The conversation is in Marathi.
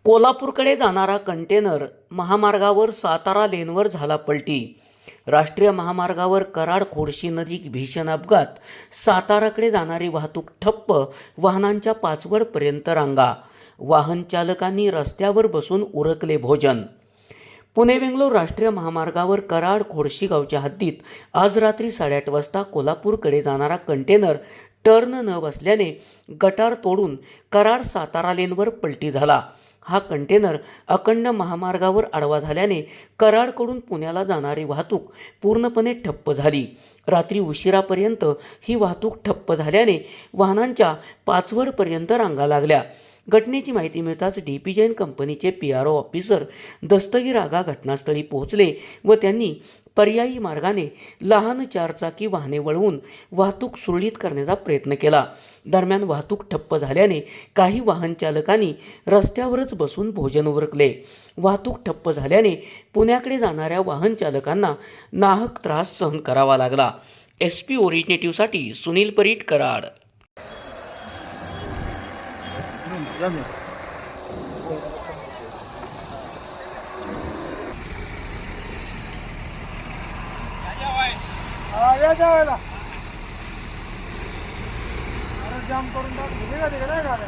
कोल्हापूरकडे जाणारा कंटेनर महामार्गावर सातारा लेनवर झाला पलटी। राष्ट्रीय महामार्गावर कराड खोडशी नदी भीषण अपघात। साताराकडे जाणारी वाहतूक ठप्प, वाहनांच्या पाचवडपर्यंत रांगा, वाहन चालकांनी रस्त्यावर बसून उरकले भोजन। पुणे बेंगलोर राष्ट्रीय महामार्गावर कराड खोडशी गावच्या हद्दीत आज रात्री 8:30 वाजता कोल्हापूरकडे जाणारा कंटेनर टर्न न बसल्याने गटार तोडून कराड सातारा लेनवर पलटी झाला। हा कंटेनर अखंड महामार्गावर आडवा झाल्याने कराडकडून पुण्याला जाणारी वाहतूक पूर्णपणे ठप्प झाली। रात्री उशिरापर्यंत ही वाहतूक ठप्प झाल्याने वाहनांच्या पाचवडपर्यंत रांगा लागल्या। घटनेची माहिती मिळताच डीपी जैन कंपनीचे PRO ऑफिसर दस्तगीर आगा घटनास्थळी पोहोचले व त्यांनी पर्यायी मार्गाने लहान चारचाकी वाहने वळवून वाहतूक सुरळीत करण्याचा प्रयत्न केला। दरम्यान वाहतूक ठप्प झाल्याने काही वाहन चालकांनी रस्त्यावरच बसून भोजन उरकले। वाहतूक ठप्प झाल्याने पुण्याकडे जाणाऱ्या वाहन चालकांना नाहक त्रास सहन करावा लागला। SP ओरिजिनेटिव्हसाठी सुनील परीट, कराड। जाम करून टाक तिकडे नाही गाड्या गाडी